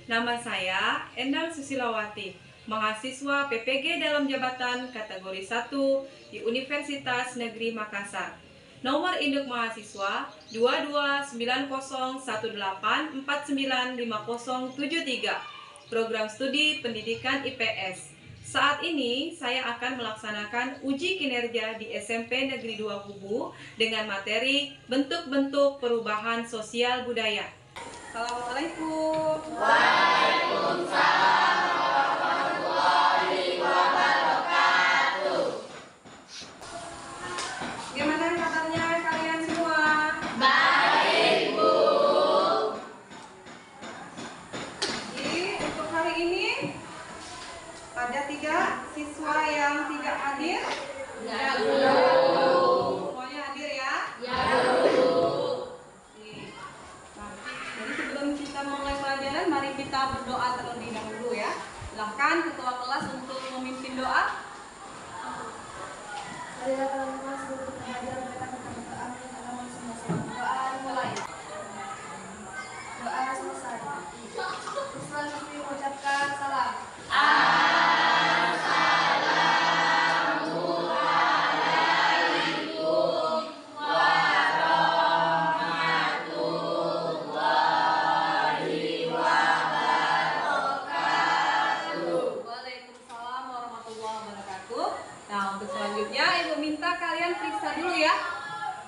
Nama saya Endang Susilawati, mahasiswa PPG dalam jabatan kategori 1 di Universitas Negeri Makassar. Nomor induk mahasiswa 229018495073. Program studi pendidikan IPS. Saat ini saya akan melaksanakan uji kinerja di SMP Negeri 2 Kubu dengan materi bentuk-bentuk perubahan sosial budaya. Assalamualaikum. Waalaikumsalam warahmatullahi wabarakatuh. Gimana kabarnya kalian semua? Baik, Bu. Jadi untuk hari ini ada 3 siswa yang tidak hadir. Ya, Bu. Semuanya hadir ya? Ya, Bu. Jadi sebelum kita mulai pelajaran, mari kita berdoa terlebih dahulu ya. Silakan ketua kelas untuk memimpin doa. Marilah kalau kelas untuk mengajar mereka tentang amin agama semua. Doa mulai. Doa selesai. Selanjutnya mengucapkan salam. Waalaikumsalam warahmatullahi wabarakatuh. Nah, untuk selanjutnya Ibu minta kalian periksa dulu ya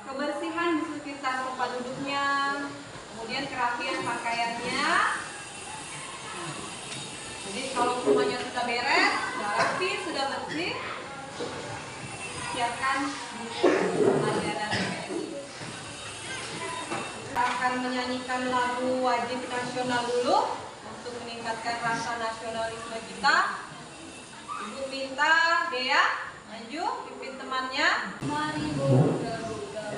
kebersihan di sekitar tempat duduknya, kemudian kerapian pakaiannya. Jadi kalau semuanya sudah beres, sudah rapi, sudah bersih, siapkan buku pelajaran. Kita akan menyanyikan lagu wajib nasional dulu untuk meningkatkan rasa nasionalisme kita. Ibu minta Dea maju pimpin temannya. Mari buka-buka.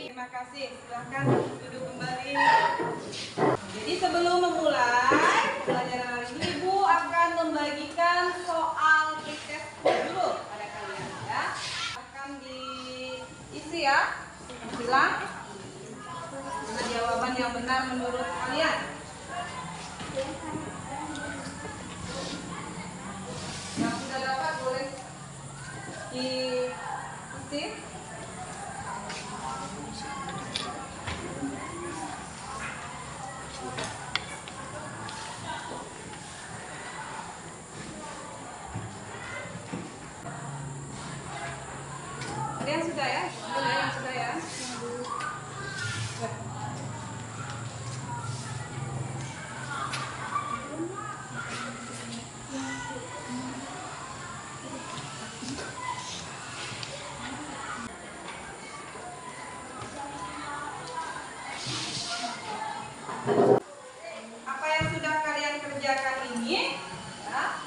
Terima kasih, silahkan duduk kembali. Jadi sebelum memulai pelajaran hari ini, Ibu akan membagikan soal tes dulu pada kalian ya. Akan diisi ya, bilang dengan jawaban yang benar menurut kalian. Yang sudah dapat boleh diisi. Ada yang sudah ya? Ada yang sudah ya? Apa yang sudah kalian kerjakan ini ya,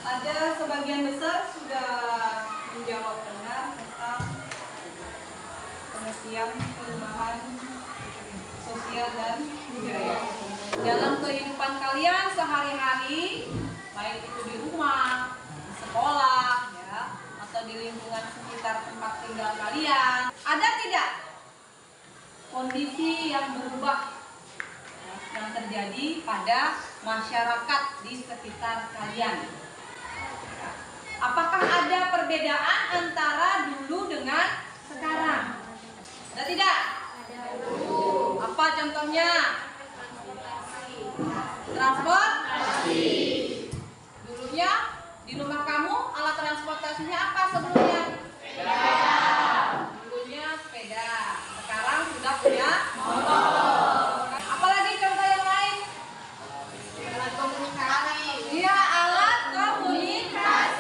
ada sebagian besar sudah menjawab benar tentang pengertian perubahan sosial dan budaya dalam kehidupan kalian sehari-hari, baik itu di rumah, di sekolah ya, atau di lingkungan sekitar tempat tinggal kalian. Ada tidak kondisi yang berubah yang terjadi pada masyarakat di sekitar kalian? Apakah ada perbedaan antara dulu dengan sekarang? Ada tidak? Apa contohnya? Transportasi. Dulunya di rumah kamu alat transportasinya apa sebelumnya? Sepeda. Dulunya sepeda. Sekarang sudah punya motor. Apalagi contoh yang lain? Alat komunikasi. Iya, alat komunikasi.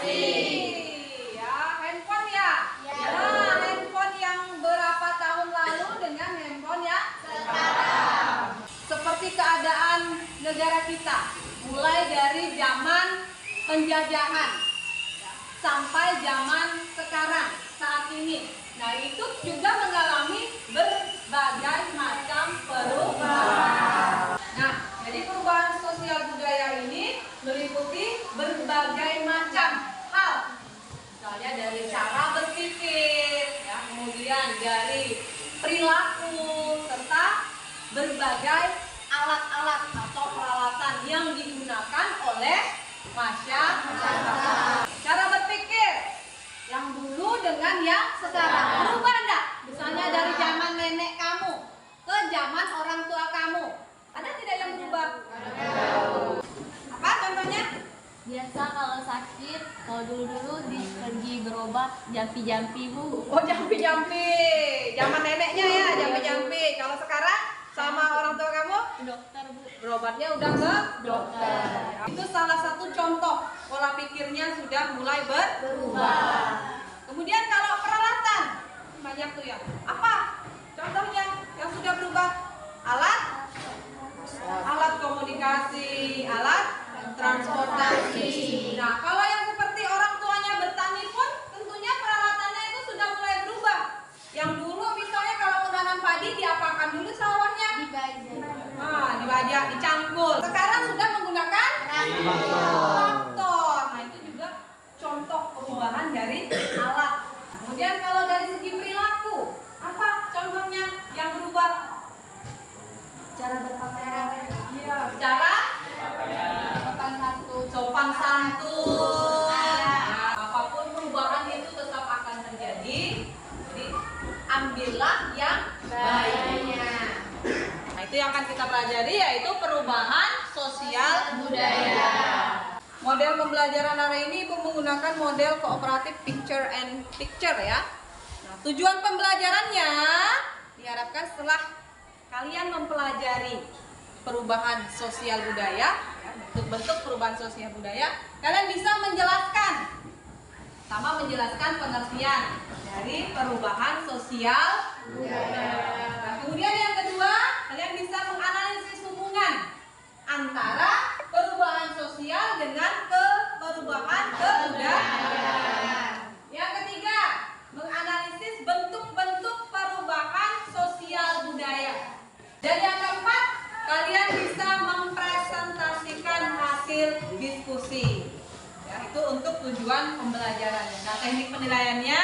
penjajahan sampai zaman sekarang saat ini. Nah, itu juga mengalami berbagai macam perubahan. Nah, jadi perubahan sosial budaya ini meliputi berbagai macam hal. Misalnya dari cara berpikir, ya, kemudian dari perilaku, serta berbagai alat-alat atau peralatan yang digunakan oleh masyarakat. Cara berpikir yang dulu dengan yang sekarang berubah enggak? Misalnya dari zaman nenek kamu ke zaman orang tua kamu, ada tidak yang berubah? Apa contohnya? Biasa kalau sakit, kalau dulu-dulu pergi berobat jampi-jampi Bu. Oh, jampi-jampi. Zaman neneknya ya, jampi-jampi. Kalau sekarang sama orang tua kamu? Dokter Bu. Berobatnya udah ke dokter. Itu salah satu contoh pola pikirnya sudah mulai berubah. Kemudian kalau peralatan banyak tuh ya. Apa contohnya yang sudah berubah? Alat komunikasi, alat transportasi. Nah, kalau yang seperti orang tuanya bertani pun tentunya peralatannya itu sudah mulai berubah. Yang dulu misalnya kalau menanam padi diapakan dulu sawahnya? Dibajak, dicangkul. Sekarang sudah menggunakan traktor. Nah, itu juga contoh perubahan dari alat. Kemudian kalau dari segi perilaku, apa contohnya yang berubah? Cara berpakaian. Iya, cara sopan santun. Nah, apapun perubahan itu tetap akan terjadi. Jadi ambillah yang baiknya. Nah, itu yang akan kita pelajari, yaitu perubahan sosial budaya. Model pembelajaran hari ini Ibu menggunakan model kooperatif picture and picture ya. Nah, tujuan pembelajarannya diharapkan setelah kalian mempelajari perubahan sosial budaya, bentuk-bentuk perubahan sosial budaya, kalian bisa menjelaskan, sama menjelaskan pengertian dari perubahan sosial budaya. Nah, kemudian yang kedua, kalian bisa menganalisis hubungan antara perubahan sosial dengan perubahan kebudayaan. Yang ketiga, menganalisis bentuk-bentuk perubahan sosial budaya. Dan yang keempat, kalian bisa mempresentasikan hasil diskusi. Ya, itu untuk tujuan pembelajarannya. Nah, teknik penilaiannya,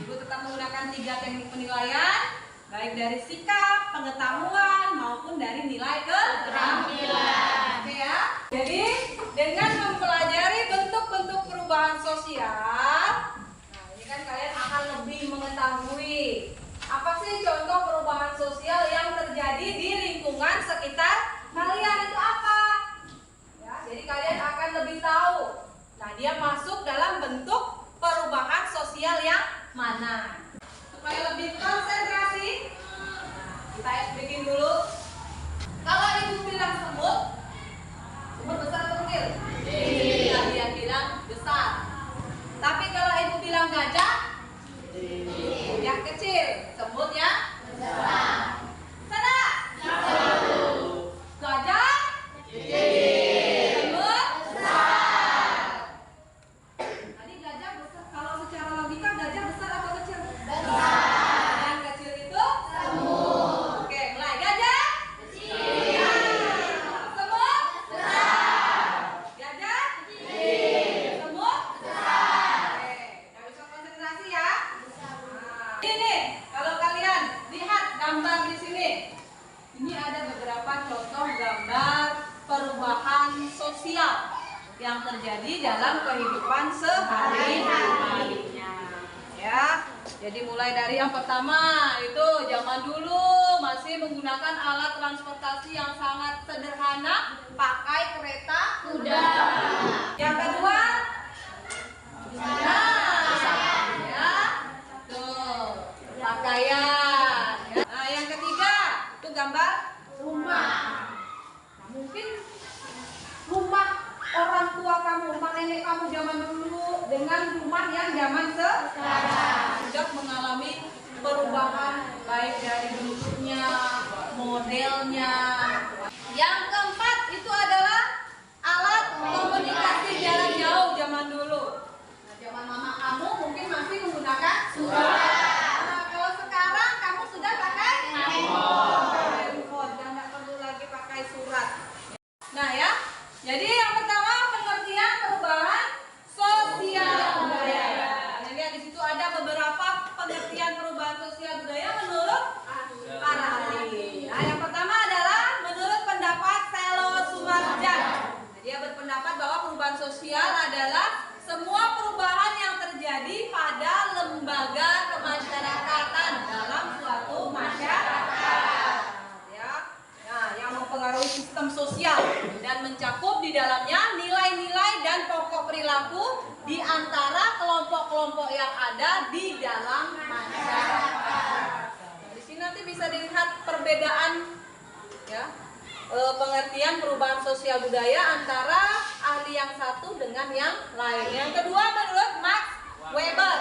Ibu tetap menggunakan 3 teknik penilaian, baik dari sikap, pengetahuan, maupun dari nilai keterampilan. Oke ya. Jadi, dengan mempelajari bentuk-bentuk perubahan sosial, nah ini kan kalian akan lebih mengetahui apa sih contoh perubahan sosial yang terjadi di lingkungan sekitar kalian itu apa? Ya, jadi kalian akan lebih tahu. Nah, dia masuk dalam bentuk perubahan sosial yang mana? Supaya lebih konsentrasi, kita bikin dulu. Kalau Ibu bilang semut, semut besar atau kecil? Dia bilang besar. Tapi kalau Ibu bilang gajah, yang kecil, semutnya besar. Sana. Gajah, semut besar. Tadi gajah besar. Kalau secara logika gajah besar atau kecil? Besar. Yang kecil itu semut. Oke, mulai. Gajah kecil. Semut besar. Gajah kecil. Semut besar. Oke, kita bisa konsentrasi ya. Ini kalau kalian lihat gambar di sini, ini ada beberapa contoh gambar perubahan sosial yang terjadi dalam kehidupan sehari-hari. Ya, jadi mulai dari yang pertama itu zaman dulu masih menggunakan alat transportasi yang sangat sederhana, pakai kereta kuda. Yang kedua, ya, tuh pakaian. Ya. Nah, yang ketiga itu gambar rumah. Nah, mungkin rumah orang tua kamu, rumah nenek kamu zaman dulu dengan rumah yang zaman sekarang sudah mengalami perubahan baik dari bentuknya, modelnya. Yang keempat itu adalah alat komunikasi jarak Nah, kalau sekarang kamu sudah pakai handphone dan nggak perlu lagi pakai surat. Nah ya, jadi yang pertama pengertian perubahan sosial budaya. Nah, lihat di situ ada beberapa pengertian perubahan sosial budaya menurut para ahli. Nah, yang pertama adalah menurut pendapat Selo Sumarjan. Nah, dia berpendapat bahwa perubahan sosial adalah semua perubahan yang terjadi pada lembaga kemasyarakatan dalam suatu masyarakat. Ya. Nah, yang mempengaruhi sistem sosial dan mencakup di dalamnya nilai-nilai dan pokok perilaku di antara kelompok-kelompok yang ada di dalam masyarakat. Nah, di sini nanti bisa dilihat perbedaan ya, pengertian perubahan sosial budaya antara ahli yang satu dengan yang lain. Yang kedua menurut Max Weber.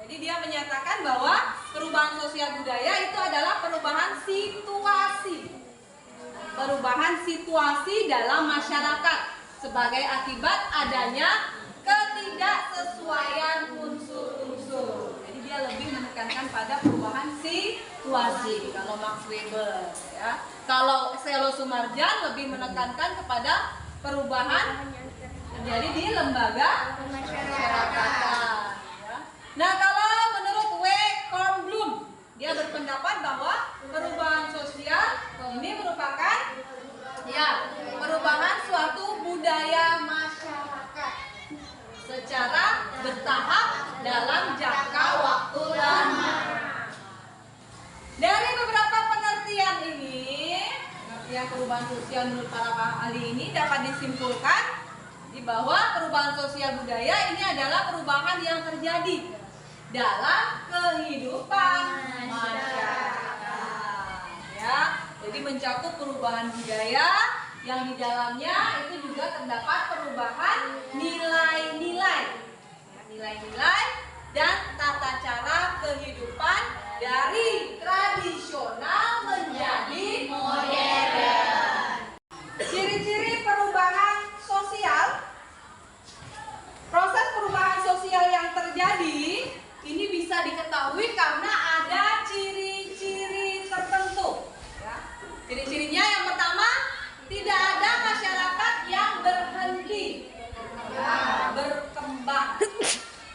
Jadi dia menyatakan bahwa perubahan sosial budaya itu adalah perubahan situasi. Perubahan situasi dalam masyarakat sebagai akibat adanya ketidaksesuaian unsur-unsur. Jadi dia lebih menekankan pada perubahan situasi kalau Max Weber ya. Kalau Selo Sumarjan lebih menekankan kepada perubahan terjadi di lembaga kemasyarakatan ya. Nah, kalau menurut W. Kornblum, dia berpendapat bahwa perubahan sosial ini merupakan ya perubahan suatu budaya masyarakat secara bertahap dalam jangka waktu lama. Dari beberapa pengertian ini, pengertian perubahan sosial menurut para ahli ini dapat disimpulkan di bahwa perubahan sosial budaya ini adalah perubahan yang terjadi dalam kehidupan masyarakat. Ya, jadi mencakup perubahan budaya yang di dalamnya itu juga terdapat perubahan nilai-nilai, nilai-nilai dan tata cara kehidupan dari tradisional menjadi modern. Ciri-ciri perubahan sosial, proses perubahan sosial yang terjadi ini bisa diketahui karena ada ciri-ciri tertentu. Ya. Ciri-cirinya yang pertama, tidak ada masyarakat yang berhenti, ya, berkembang.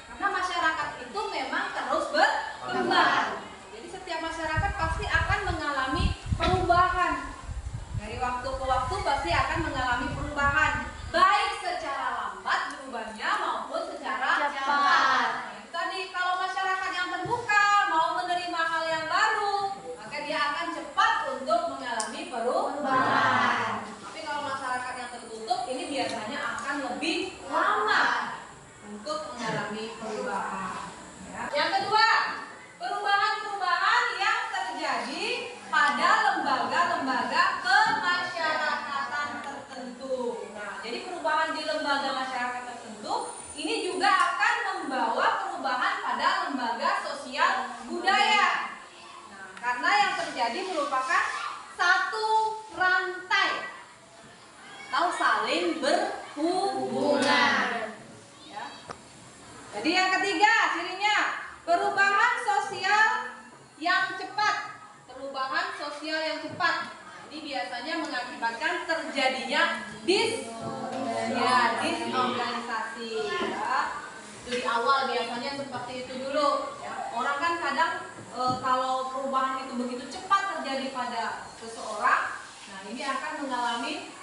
Karena masyarakat itu memang terus berkembang. Jadi setiap masyarakat pasti akan mengalami perubahan. Dari waktu ke waktu pasti akan mengalami perubahan, baik secara lambat berubahnya maupun secara cepat. Tadi kalau masyarakat yang terbuka mau menerima hal yang baru, maka dia akan cepat untuk mengalami perubahan. Tapi kalau masyarakat yang tertutup ini biasanya akan lebih lama untuk mengalami perubahan. Ya. Yang kedua, perubahan-perubahan yang terjadi pada lembaga-lembaga kemasyarakatan tertentu. Nah, jadi perubahan di lembaga masyarakat tertentu ini juga akan membawa perubahan pada lembaga sosial budaya. Nah, karena yang terjadi merupakan satu rantai atau saling berhubungan. Ya. Jadi yang ketiga cirinya perubahan sosial yang cepat. Perubahan sosial yang cepat ini biasanya mengakibatkan terjadinya disorganisasi. Ya. Itu di awal biasanya seperti itu dulu. Ya. Orang kan kadang kalau perubahan itu begitu cepat terjadi pada seseorang, nah ini akan mengalami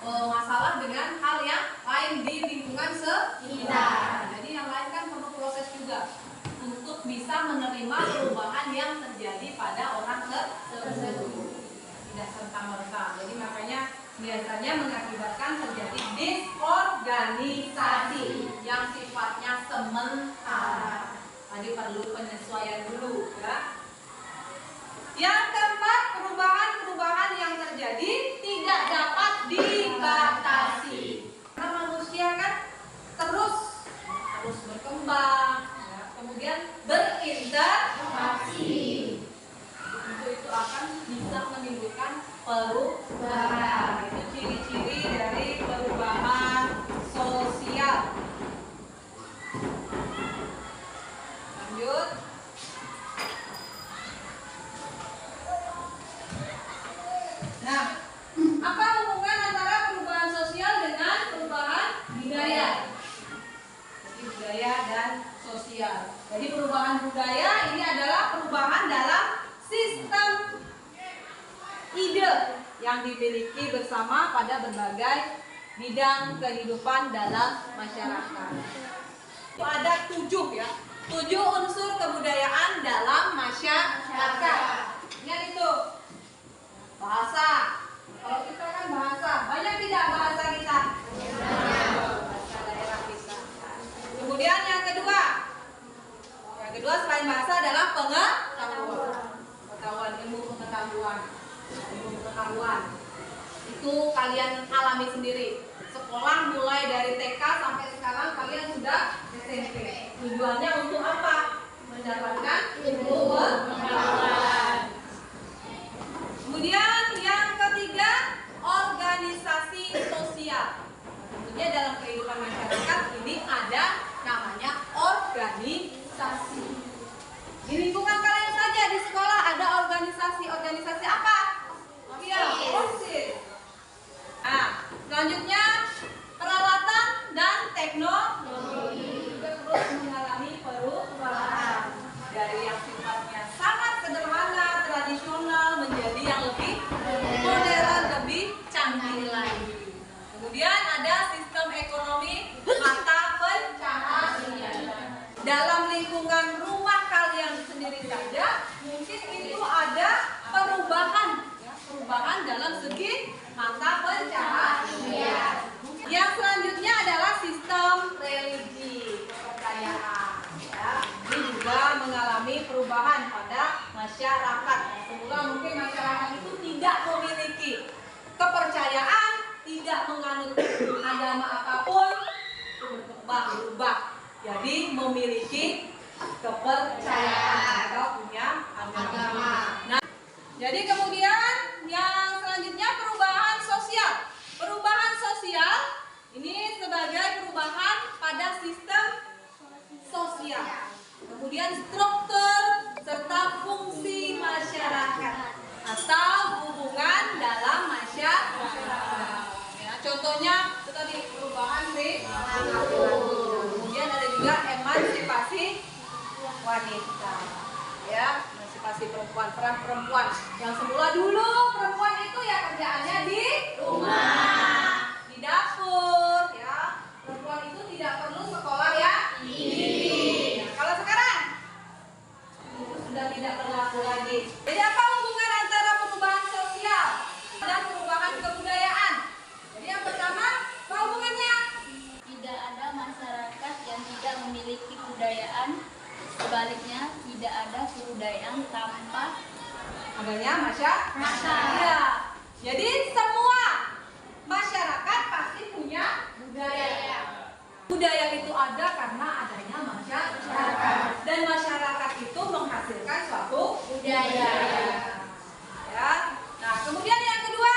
masalah dengan hal yang lain di lingkungan sekitar. Jadi yang lain kan perlu proses juga untuk bisa menerima perubahan yang terjadi pada orang tersebut. Tidak serta-merta. Jadi makanya biasanya mengakibatkan terjadi disorganisasi yang sifatnya sementara. Tadi perlu penyesuaian dulu ya. Yang keempat, perubahan-perubahan yang terjadi tidak dapat dibatasi. Karena manusia kan terus berkembang, ya, kemudian berinteraksi. Itu akan bisa menimbulkan perubahan. Itu ciri-ciri dari perubahan sosial. Nah, apa hubungan antara perubahan sosial dengan perubahan budaya? Jadi budaya dan sosial. Jadi perubahan budaya ini adalah perubahan dalam sistem ide yang dimiliki bersama pada berbagai bidang kehidupan dalam masyarakat. Itu ada 7 ya, 7 unsur kebudayaan dalam masyarakat. Ingat itu. Bahasa. Kalau kita kan bahasa, banyak tidak bahasa kita? Bahasa daerah kita. Kemudian yang kedua selain bahasa adalah pengetahuan, ilmu pengetahuan. Itu kalian alami sendiri. Sekolah mulai dari TK sampai sekarang kalian sudah SMP. Tujuannya untuk apa? Mendapatkan ilmu pengetahuan. Kemudian yang ketiga, organisasi sosial. Tentunya dalam kehidupan masyarakat ini ada namanya organisasi. Di lingkungan kalian saja di sekolah ada organisasi. Organisasi apa? Iya, OSIS. Nah, selanjutnya peralatan dan teknologi juga terus mengalami perubahan dari yang sifatnya sangat sederhana, tradisional menjadi yang lebih modern, lebih canggih lagi. Kemudian ada sistem ekonomi mata pencaharian. Dalam lingkungan rumah kalian sendiri saja mungkin itu ada perubahan, ya, perubahan dalam segi mata pencaharian. Yang selanjutnya adalah sistem religi, kepercayaan. Ya, ini juga mengalami perubahan pada masyarakat. Semula mungkin masyarakat itu tidak memiliki kepercayaan, tidak menganut agama apapun, itu berubah. Jadi memiliki kepercayaan atau punya agama. Nah, jadi kemudian yang selanjutnya perubahan sosial. Perubahan sosial ini sebagai perubahan pada sistem sosial. Kemudian struktur serta fungsi masyarakat atau hubungan dalam masyarakat. Ya, contohnya itu tadi perubahan perilaku. Kemudian ada juga emansipasi wanita. Ya, emansipasi perempuan, peran perempuan. Yang semula dulu perempuan itu ya kerjaannya di rumah, di dapur, ya. Perempuan itu tidak perlu sekolah ya. Kalau sekarang itu sudah tidak berlaku lagi. Jadi apa hubungan antara perubahan sosial dan perubahan kebudayaan? Jadi yang pertama, apa hubungannya? Tidak ada masyarakat yang tidak memiliki kebudayaan. Sebaliknya, tidak ada kebudayaan tanpa Adanya masyarakat. Ya. Jadi semua masyarakat pasti punya budaya. Budaya itu ada karena adanya masyarakat. Dan masyarakat itu menghasilkan suatu budaya. Ya. Nah, kemudian yang kedua,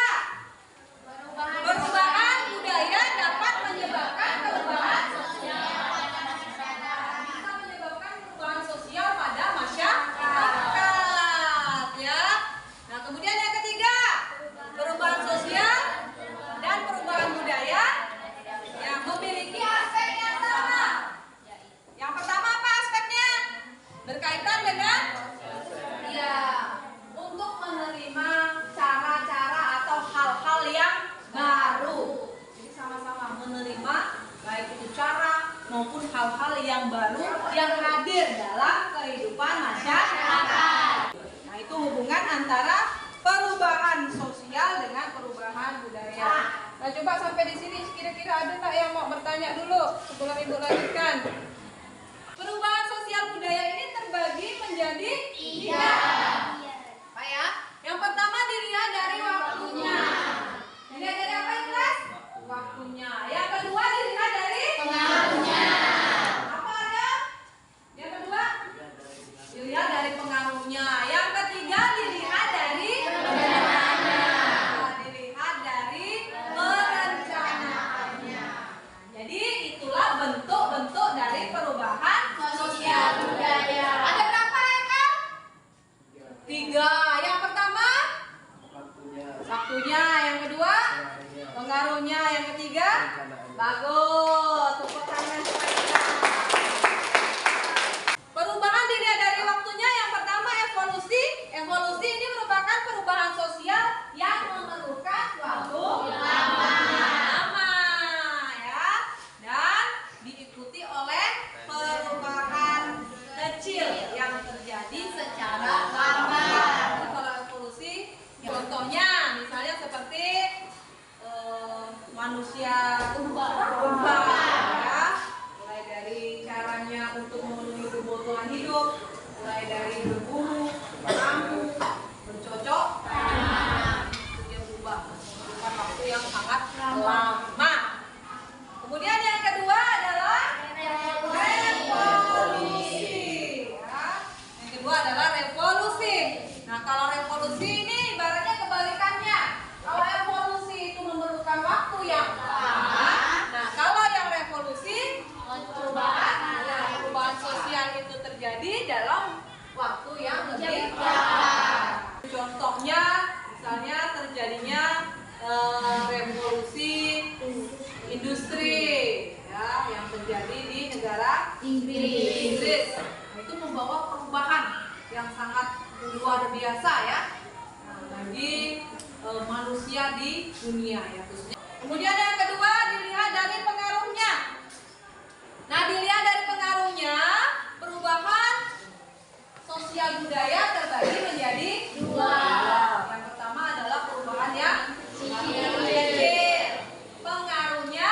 perubahan budaya dapat menyebabkan perubahan sosial pada masyarakat. Bisa menyebabkan perubahan sosial pada masyarakat, ya. Nah, kemudian yang ketiga, perubahan sosial dan perubahan budaya yang memiliki aspek yang sama. Yang pertama apa aspeknya? Berkaitan dengan ya, untuk menerima cara-cara atau hal-hal yang baru. Jadi sama-sama menerima baik itu cara maupun hal-hal yang baru yang hadir dalam kehidupan masyarakat. Nah, itu hubungan antara perubahan sosial dengan perubahan budaya. Nah, coba sampai di sini kira-kira ada nggak yang mau bertanya dulu sebelum Ibu lanjutkan? Perubahan sosial budaya ini terbagi menjadi 3. Apa ya? Yang pertama dilihat dari waktunya. Dilihat dari apa itu, Mas? Waktunya. Yang kedua dilihat dari pengaruhnya. Apa ada? Yang kedua dilihat dari pengaruhnya. Yang ketiga dilihat dari perencanaannya. Dilihat dari perencanaannya. Jadi itulah bentuk-bentuk dari perubahan sosial budaya. mulai dari berburu, berambut, bercocok, itu dia berubah, membutuhkan waktu yang sangat lama. Kemudian yang kedua adalah revolusi. Ya. Yang kedua adalah revolusi. Nah, kalau revolusi ini ibaratnya kebalikannya. Kalau evolusi itu memerlukan waktu yang lama. Nah, kalau yang revolusi perubahan sosial itu terjadi dalam waktu yang lebih cepat. Contohnya, misalnya terjadinya revolusi industri, ya, yang terjadi di negara Inggris. Nah, itu membawa perubahan yang sangat luar biasa ya, bagi manusia di dunia ya khususnya. Kemudian yang kedua dilihat dari pengaruhnya. Nah, dilihat dari pengaruhnya, perubahan sosial budaya terbagi menjadi dua. Yang pertama adalah perubahan yang kecil, pengaruhnya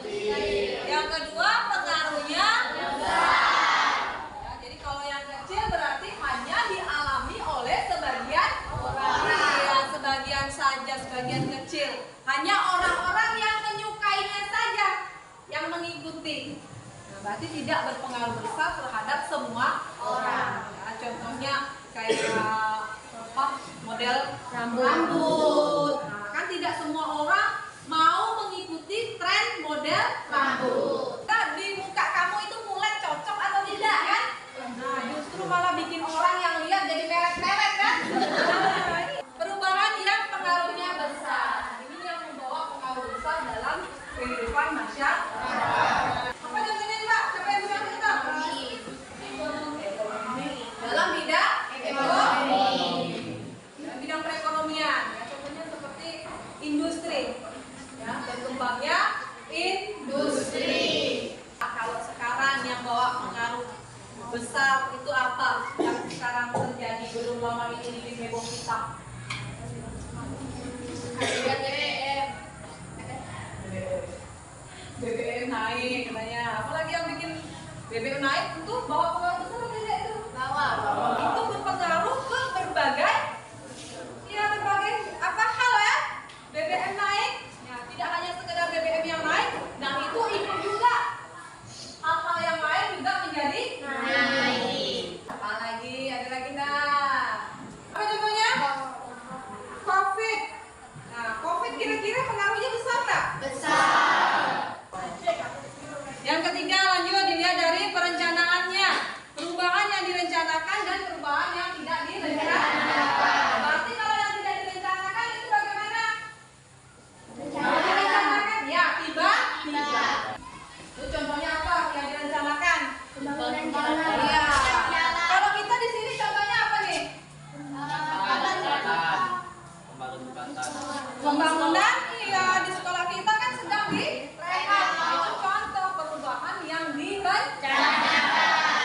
kecil. Yang kedua pengaruhnya besar. Ya, jadi kalau yang kecil berarti hanya dialami oleh sebagian orang. Ya, sebagian saja, sebagian kecil. Hanya orang-orang yang menyukainya saja yang mengikuti. Nah, berarti tidak berpengaruh besar terhadap semua orang. Ya, contohnya kayak model rambut. Nah, kan tidak semua orang mau mengikuti tren model rambut. Nah, di muka kamu itu mulai cocok atau tidak kan? Nah, justru malah bikin orang yang lihat jadi meret-meret kan? Perubahan yang pengaruhnya besar. Ini yang membawa pengaruh besar dalam kehidupan masyarakat. Apa contohnya Pak? Siapa yang bisa kita? Dalam bidang ekonomi. Dalam bidang perekonomian, ya, contohnya seperti industri, ya, berkembangnya industri. Nah, kalau sekarang yang bawa pengaruh besar itu apa? Yang sekarang terjadi belum lama ini di heboh kita. BBM naik katanya. Apalagi yang bikin BBM naik itu bawa pengaruh besar atau tidak itu? Itu berpengaruh ke berbagai apa hal ya. BBM naik, ya, tidak hanya sekedar BBM yang naik, dan itu ikut juga hal-hal yang lain juga menjadi naik. Apalagi ada lagi apa contohnya? COVID. Nah, COVID kira-kira pengaruhnya besar nggak? Besar. Yang ketiga lanjut dilihat dari perencanaannya. Perubahan yang direncanakan dan perubahan yang tidak direncanakan. Berarti kalau yang tidak direncanakan itu bagaimana? Direncanakan ya tiba-tiba. Itu contohnya apa yang direncanakan? Iya. Kalau kita di sini contohnya apa nih? Pembangunan. Iya, di sekolah kita kan sedang direhab. Itu contoh perubahan yang direncanakan.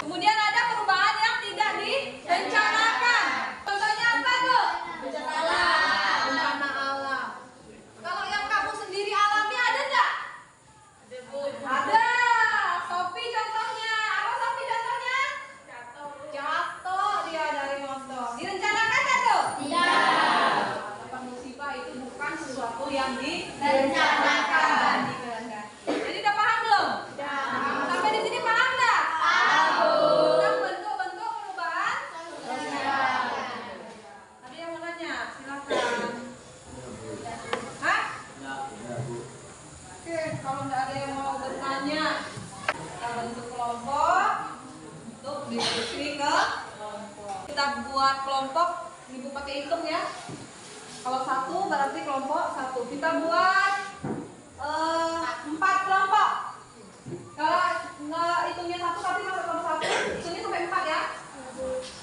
Kemudian ada perubahan yang tidak direncanakan. Contohnya apa tuh? Bencana alam. Kalau yang kamu sendiri alami ada nggak? Ada. Sophie contohnya. Apa Sophie contohnya? Jatuh dia dari motor. Direncanakan nggak tuh? Tidak. Musibah itu bukan sesuatu yang direncanakan. Jadi udah paham belum? Sampai di sini paham nggak? Tentang bentuk-bentuk perubahan sosial. Ada yang mau nanya? Silakan. Hah? Oke, kalau nggak ada yang mau bertanya, kita bentuk kelompok untuk diskusi ke kelompok. Kita buat kelompok, ibu pakai hitung ya. Kalau satu berarti kelompok satu. Kita buat 4 kelompok. Kalau nggak hitungnya satu tapi masuk kelompok satu, hitungnya sampai 4 ya.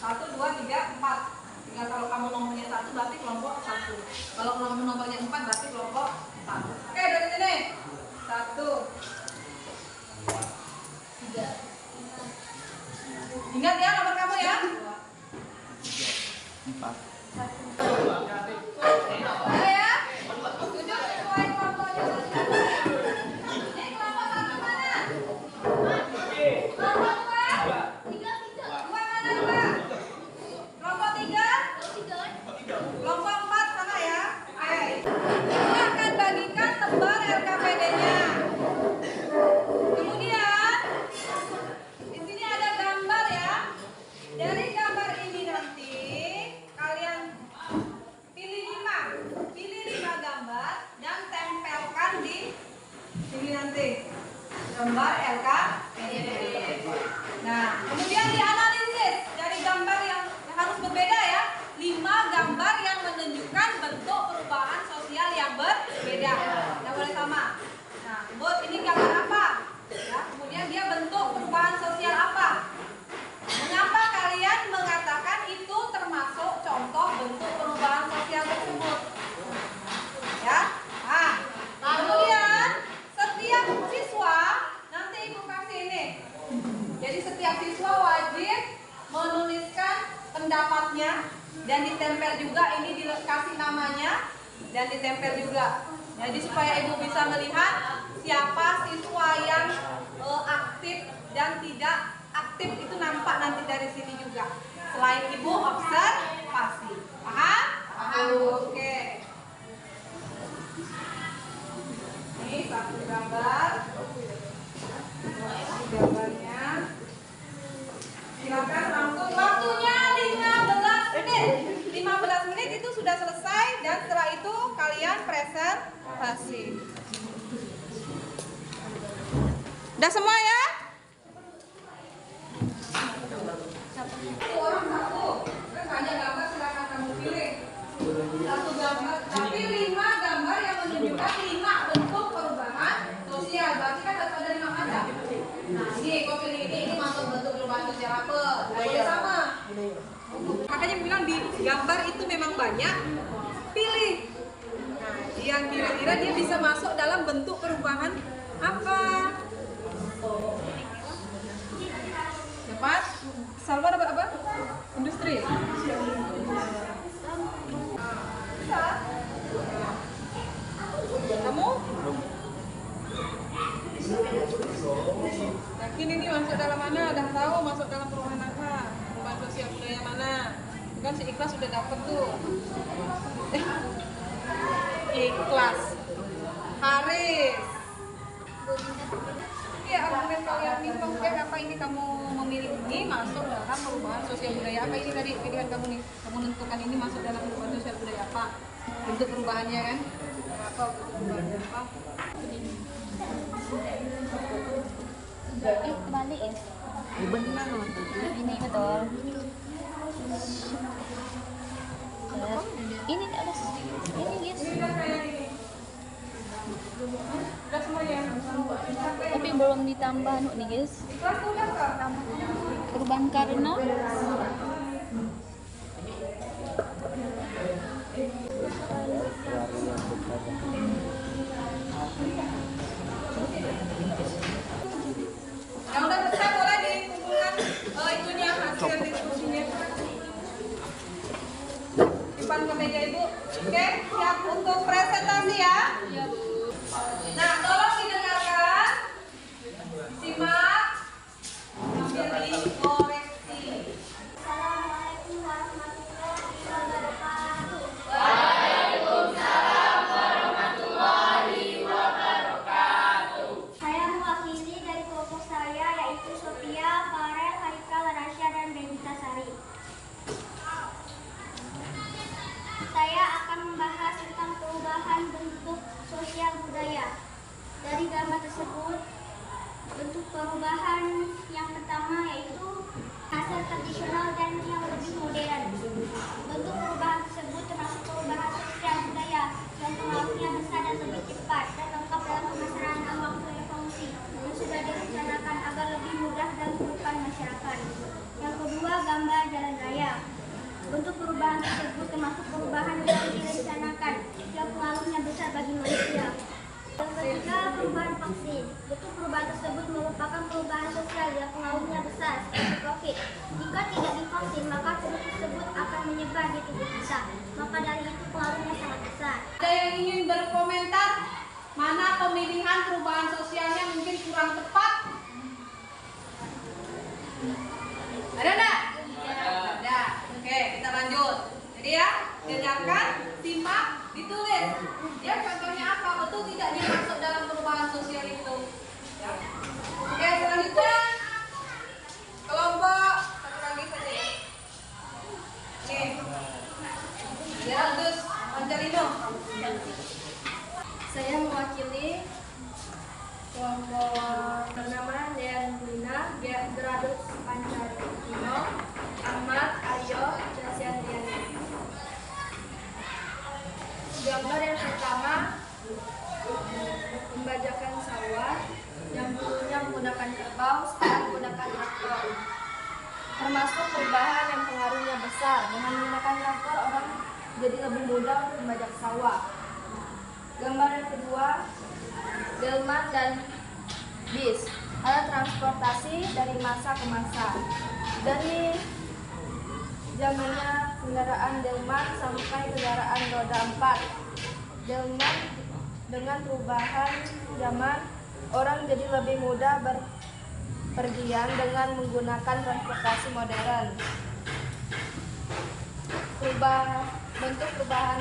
1, 2, 3, 4. Tinggal kalau kamu nomornya 1 berarti kelompok 1. Kalau kamu nomornya 4 berarti kelompok 1. Oke, dari sini. 1, 3. Ingat ya nomor kamu ya. 4. Ada ya? Duduk sesuai kelompoknya. Ini kelompok satu mana? Kelompok 2. 2 mana 2? pendapatnya dan ditempel juga, ini dikasih namanya dan ditempel juga. Jadi supaya ibu bisa melihat siapa siswa yang aktif dan tidak aktif, itu nampak nanti dari sini juga. Selain ibu observasi. Paham? Paham. Oke. Ini satu gambar. Ini gambarnya. Silakan langsung, waktunya 15 menit. 15 menit itu sudah selesai dan setelah itu kalian presentasi. Udah semua ya? Satu orang satu. Kan banyak gambar, silakan kamu pilih. Satu gambar, tapi 5 gambar yang menunjukkan 5 bentuk perubahan sosial. Berarti kan harus ada 5 macam. Nah, ini kau pilih ini masuk bentuk perubahan sosial apa? Nah, ini sama. Makanya bilang di gambar itu memang banyak. Pilih. Nah, yang kira-kira dia bisa masuk dalam bentuk perubahan apa? Dapat? Salwa dapat apa? Industri. Bisa. Kamu? Yakin ini masuk dalam mana? Udah tahu masuk dalam perubahan apa? Perubahan sosial budaya mana? Kan si Ikhlas sudah dapat tuh. Ikhlas. Haris. Iya, argumen kalian ini konkret apa ini kamu memilih ini masuk dalam perubahan sosial budaya apa ini tadi pilihan kamu nih? Kamu menentukan ini masuk dalam perubahan sosial budaya apa? Bentuk perubahannya kan? Apa bentuk perubahannya apa? Kebalik ya? Benar Ini betul. Ini di atas. Ini guys. Ini kan kayak gini. Udah semua ya? Tapi belum ditambah nih guys. Ikhlas tuh udah kak? Perubahan karena Yang udah selesai boleh dikumpulkan itunya hasil diskusinya. Simpan ke meja ibu. Oke, siap untuk presentasi ya. ya Bu. Nah, tolong didengarkan, simak, sambil dikoreksi. Assalamualaikum warahmatullahi wabarakatuh. Saya mewakili dari kelompok saya yaitu Sophia, Farel, Haikal, Rasya, dan Bendita Sari. Saya akan membahas tentang perubahan bentuk sosial budaya. Dari gambar tersebut, bentuk perubahan yang pertama yaitu hasil tradisional dan yang lebih modern. Bentuk perubahan tersebut termasuk perubahan sosial budaya yang pengaruhnya besar dan lebih cepat dan lengkap dalam pemasaran dalam waktu yang fungsi yang sudah direncanakan agar lebih mudah dalam kehidupan masyarakat. Yang kedua, gambar jalan raya. Bentuk perubahan tersebut termasuk perubahan yang direncanakan yang pengaruhnya besar bagi manusia. Yang ketiga, perubahan vaksin. Bentuk perubahan tersebut merupakan perubahan sosial yang pengaruhnya besar seperti COVID. Jika tidak divaksin, maka virus tersebut akan menyebar di tubuh kita. Maka dari itu pengaruhnya sangat besar. Ada yang ingin berkomentar mana pemilihan perubahan sosialnya mungkin kurang tepat? Ada enggak? Ada. Oke, kita lanjut. Jadi ya, dengarkan, simak, ditulis. Ya, contohnya apa? Betul tidak dia masuk dalam perubahan sosial itu? Ya. Oke, selanjutnya kelompok satu lagi saja ya. Oke. Ya, terus Angelino. Saya mewakili kelompok bernama Dean Lina, Gradus Pancarino, Ahmad, Aryo, Jasian Diani. Gambar yang pertama membajakan sawah yang dulunya menggunakan kerbau, sekarang menggunakan traktor. Termasuk perubahan yang pengaruhnya besar. Dengan menggunakan traktor, orang jadi lebih mudah untuk membajak sawah. Gambar yang kedua, delman dan bis, alat transportasi dari masa ke masa. Dari zamannya kendaraan delman sampai kendaraan roda 4. Delman dengan perubahan zaman, orang jadi lebih mudah berpergian dengan menggunakan transportasi modern. Bentuk perubahan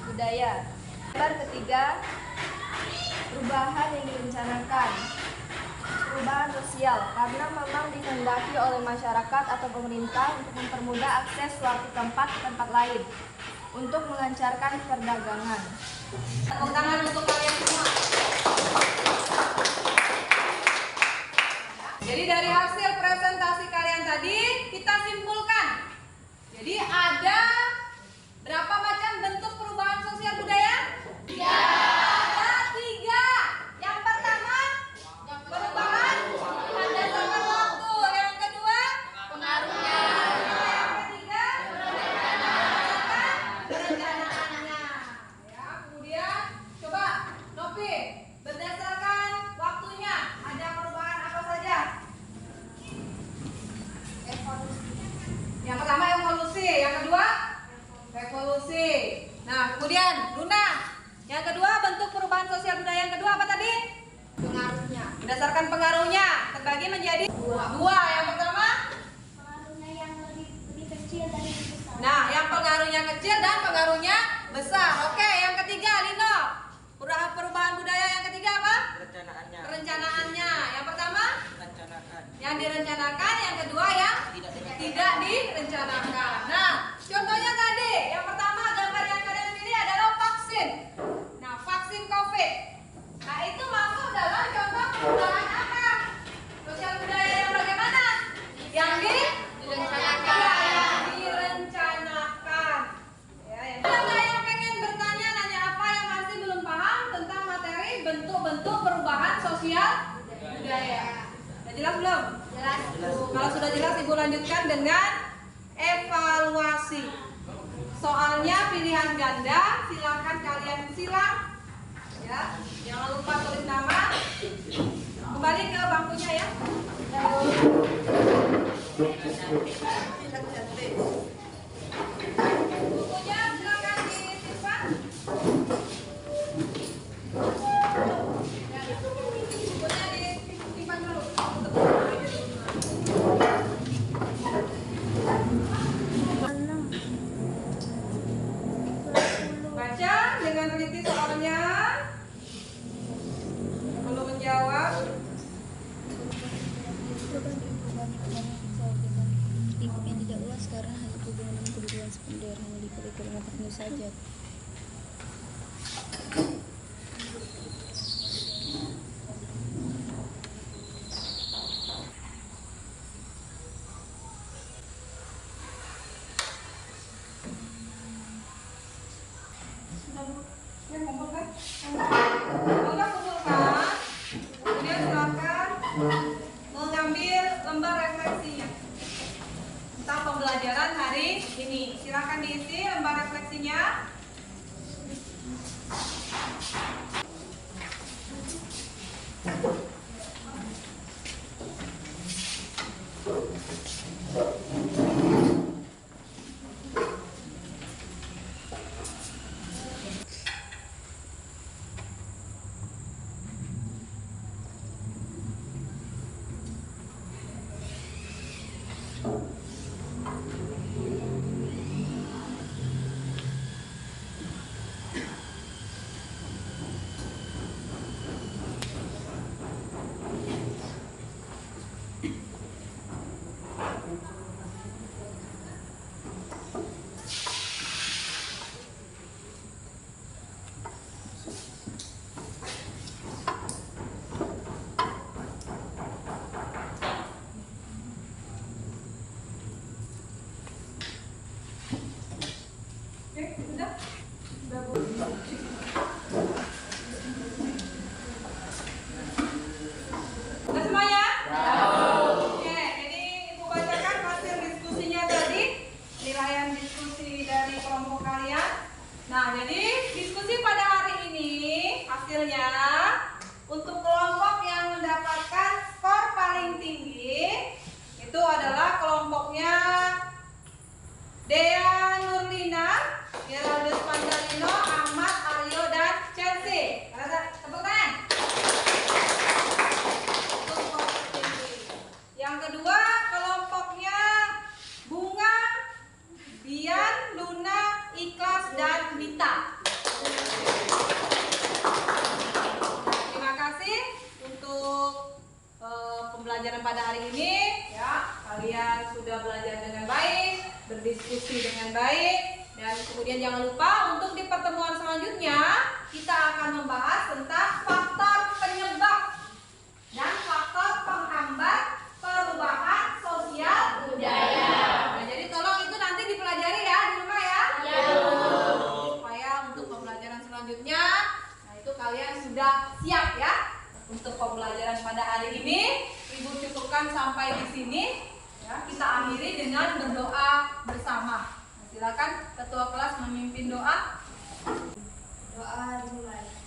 budaya. Gambar ketiga, perubahan yang direncanakan. Perubahan sosial, karena memang dikehendaki oleh masyarakat atau pemerintah untuk mempermudah akses suatu tempat ke tempat lain, untuk melancarkan perdagangan. Tepuk tangan untuk kalian semua. Jadi dari hasil presentasi kalian tadi, kita simpulkan. Jadi ada berapa macam bentuk perubahan sosial budaya? 3. Ada 3. Yang pertama, perubahan berdasarkan waktu. Yang kedua, Pengaruhnya. yang ketiga, perencanaannya. Ya, kemudian coba Novi, berdasarkan waktunya ada perubahan apa saja? Yang pertama evolusi, yang kedua revolusi. Nah, kemudian Luna, yang kedua bentuk perubahan sosial budaya yang kedua apa tadi? Pengaruhnya. Berdasarkan pengaruhnya terbagi menjadi dua. Yang pertama, Pengaruhnya yang lebih kecil dan lebih besar. nah yang pengaruhnya kecil dan pengaruhnya besar. Oke, yang ketiga Lino, perubahan budaya yang ketiga apa? Perencanaannya. Perencanaannya. Yang pertama Rencanakan. yang direncanakan, yang kedua yang tidak direncanakan. Nah, contohnya tadi, yang pertama gambar yang kalian pilih adalah vaksin. Nah, vaksin COVID. Nah, itu masuk dalam contoh perubahan apa? Sosial budaya yang bagaimana? Yang direncanakan. Yang direncanakan. Ya, ada nggak yang pengen bertanya, nanya apa yang masih belum paham tentang materi bentuk-bentuk perubahan sosial budaya? Sudah jelas belum? Jelas. Kalau sudah jelas, Ibu lanjutkan dengan evaluasi. Soalnya pilihan ganda, silakan kalian silang. Ya, jangan lupa tulis nama. Kembali ke bangkunya ya. Bukunya silakan disimpan. Bukunya disimpan dulu. Baca dengan teliti soalnya. Belum menjawab. Yang tidak luas karena hanya hubungan dengan kedudukan sekunder, hanya di kurikulum tertentu saja. Ya, kumpulkan. Udah kumpulkan. Kemudian silakan mengambil lembar refleksinya tentang pembelajaran hari ini. Silakan diisi lembar refleksinya. Oke, sudah? Sudah, Bu. Sudah semuanya? Oke, jadi Ibu bacakan hasil diskusinya tadi, penilaian diskusi dari kelompok kalian. Nah, jadi diskusi pada hari ini hasilnya untuk kelompok yang mendapatkan skor paling tinggi itu adalah kelompoknya kita. Terima kasih untuk pembelajaran pada hari ini. Ya, kalian sudah belajar dengan baik, berdiskusi dengan baik, dan kemudian jangan lupa untuk di pertemuan selanjutnya kita akan membahas tentang faktor penyebab dan faktor penghambat perubahan sosial budaya. Nah, jadi tolong itu nanti dipelajari ya di rumah ya. Supaya untuk pembelajaran selanjutnya, nah itu kalian sudah siap ya. Untuk pembelajaran pada hari ini, Ibu cukupkan sampai di sini. Ya, kita akhiri dengan berdoa bersama. Nah, silakan ketua kelas memimpin doa. Doa dimulai.